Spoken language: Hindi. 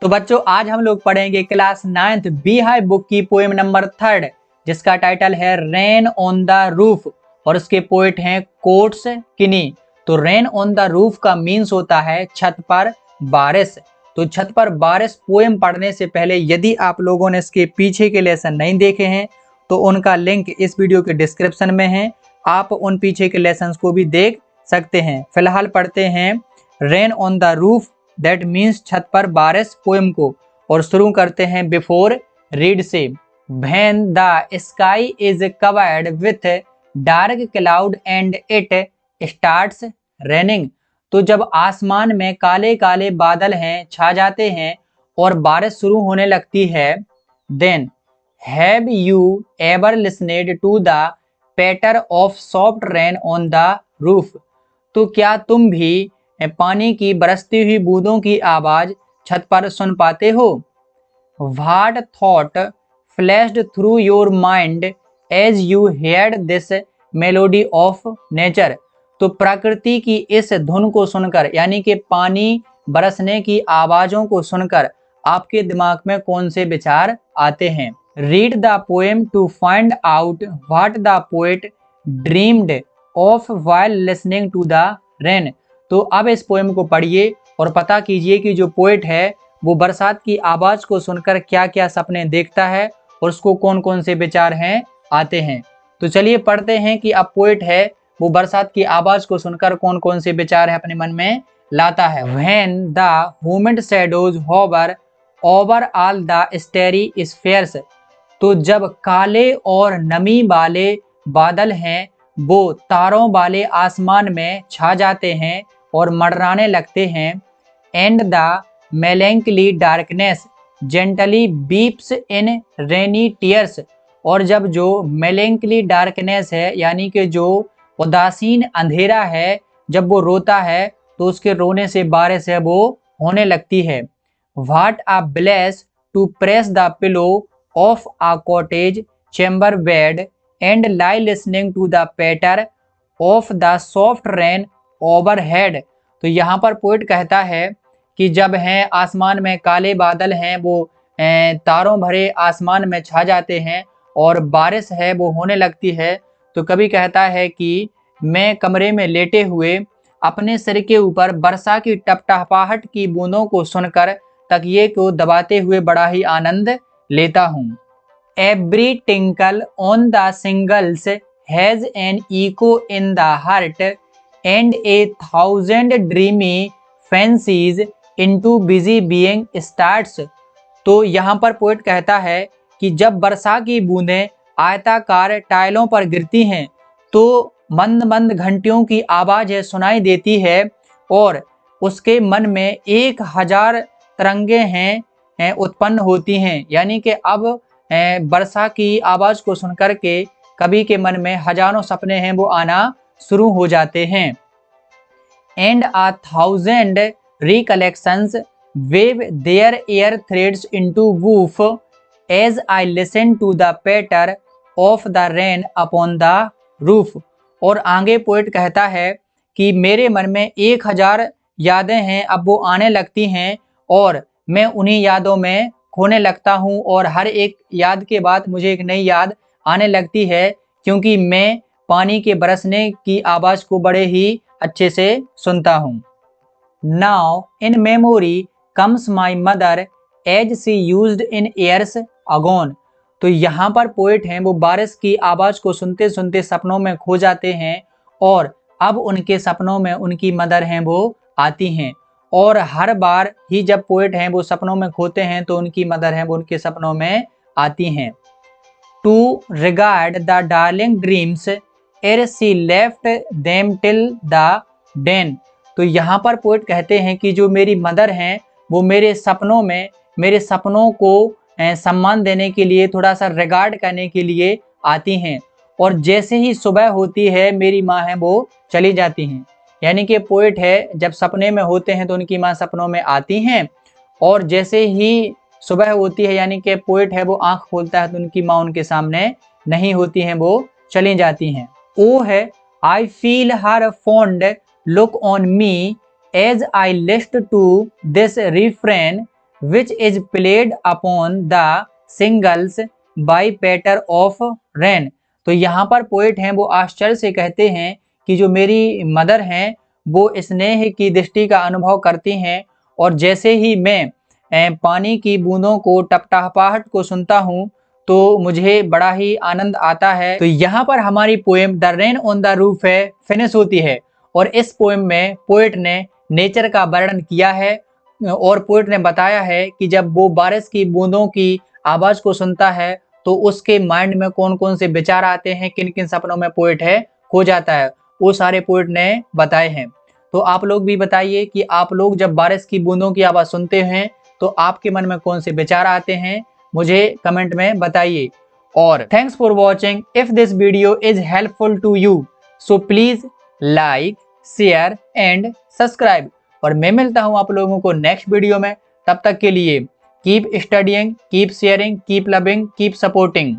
तो बच्चों आज हम लोग पढ़ेंगे class 9th beehive book की पोएम नंबर 3 जिसका टाइटल है रेन ऑन द रूफ और उसके पोएट हैं कोट्स किनी। तो रेन ऑन द रूफ का मीन्स होता है छत पर बारिश। तो छत पर बारिश पोएम पढ़ने से पहले यदि आप लोगों ने इसके पीछे के लेसन नहीं देखे हैं तो उनका लिंक इस वीडियो के डिस्क्रिप्शन में है, आप उन पीछे के लेसन्स को भी देख सकते हैं। फिलहाल पढ़ते हैं rain on the roof that means छत पर बारिश पोएम को और शुरू करते हैं बिफोर रीड से। When the sky is covered with dark cloud and it starts raining. तो जब आसमान में काले काले बादल हैं, छा जाते हैं और बारिश शुरू होने लगती है। Then have you ever listened to the patter of soft rain on the roof. तो क्या तुम भी पानी की बरसती हुई बूंदों की आवाज छत पर सुन पाते हो। What thought flashed through your mind as you heard this melody of nature। तो प्रकृति की इस धुन को सुनकर यानी कि पानी बरसने की आवाजों को सुनकर आपके दिमाग में कौन से विचार आते हैं। Read the poem to find out what the poet dreamed of while listening to the rain. तो अब इस पोएम को पढ़िए और पता कीजिए कि जो पोएट है वो बरसात की आवाज को सुनकर क्या क्या सपने देखता है और उसको कौन कौन से विचार हैं आते हैं। तो चलिए पढ़ते हैं कि अब पोएट है वो बरसात की आवाज को सुनकर कौन कौन से विचार है अपने मन में लाता है। When the humid shadows hover over all the starry spheres। तो जब काले और नमी वाले बादल हैं वो तारों वाले आसमान में छा जाते हैं और मंडराने लगते हैं। And the melancholy darkness gently weeps in rainy tears। और जब जो melancholy darkness है यानी कि जो उदासीन अंधेरा है जब वो रोता है तो उसके रोने से बारिश है वो होने लगती है। What a bliss to press the pillow of a cottage chamber bed and lie listening to the patter of the soft rain overhead। तो यहाँ पर पोएट कहता है कि जब हैं आसमान में काले बादल हैं वो तारों भरे आसमान में छा जाते हैं और बारिश है वो होने लगती है। तो कभी कहता है कि मैं कमरे में लेटे हुए अपने सिर के ऊपर वर्षा की टपटपाहट की बूंदों को सुनकर तकिए को दबाते हुए बड़ा ही आनंद लेता हूँ। Every tinkle on the shingles has an echo in the heart and a thousand dreamy fancies into busy being starts. तो यहाँ पर पोएट कहता है कि जब वर्षा की बूंदें आयताकार टाइलों पर गिरती हैं तो मंद मंद घंटियों की आवाज सुनाई देती है और उसके मन में 1000 तरंगे हैं उत्पन्न होती हैं। यानी कि अब वर्षा की आवाज को सुनकर के कवि के मन में हजारों सपने हैं वो आना शुरू हो जाते हैं। And a thousand recollections wave their air threads into woof as I listen to the patter of the rain upon the roof। और आगे पोएट कहता है कि मेरे मन में 1000 यादें हैं अब वो आने लगती हैं और मैं उन्हीं यादों में खोने लगता हूँ और हर एक याद के बाद मुझे एक नई याद आने लगती है क्योंकि मैं पानी के बरसने की आवाज को बड़े ही अच्छे से सुनता हूँ। Now in memory comes my mother as she used in years agone. तो यहाँ पर पोएट हैं वो बारिश की आवाज को सुनते सुनते सपनों में खो जाते हैं और अब उनके सपनों में उनकी मदर हैं वो आती हैं और हर बार ही जब पोएट हैं वो सपनों में खोते हैं तो उनकी मदर हैं वो उनके सपनों में आती हैं। To regard the darling dreams ere she left them till the dawn. तो यहाँ पर पोएट कहते हैं कि जो मेरी मदर हैं वो मेरे सपनों को सम्मान देने के लिए थोड़ा सा रिगार्ड करने के लिए आती हैं और जैसे ही सुबह होती है मेरी माँ है वो चली जाती हैं। यानी कि पोएट है जब सपने में होते हैं तो उनकी माँ सपनों में आती हैं और जैसे ही सुबह होती है यानी कि पोएट है वो आंख खोलता है तो उनकी माँ उनके सामने नहीं होती हैं, वो चली जाती हैं। ओ है I feel her fond look on me as I list to this refrain which is played upon the shingles by patter of rain। तो यहाँ पर पोएट हैं वो आश्चर्य से कहते हैं कि जो मेरी मदर हैं वो स्नेह की दृष्टि का अनुभव करती हैं और जैसे ही मैं पानी की बूंदों को टपटपाहट को सुनता हूँ तो मुझे बड़ा ही आनंद आता है। तो यहाँ पर हमारी poem the rain on the roof है फिनिश होती है और इस पोएम में पोएट ने नेचर का वर्णन किया है और पोएट ने बताया है कि जब वो बारिश की बूंदों की आवाज को सुनता है तो उसके माइंड में कौन कौन से विचार आते हैं, किन किन सपनों में पोएट है खो जाता है, वो सारे पोएट ने बताए हैं। तो आप लोग भी बताइए कि आप लोग जब बारिश की बूंदों की आवाज सुनते हैं तो आपके मन में कौन से विचार आते हैं, मुझे कमेंट में बताइए। और thanks for watching. If this video is helpful to you so please like, share and subscribe. और मैं मिलता हूं आप लोगों को नेक्स्ट वीडियो में। तब तक के लिए keep studying, keep sharing, keep loving, keep supporting.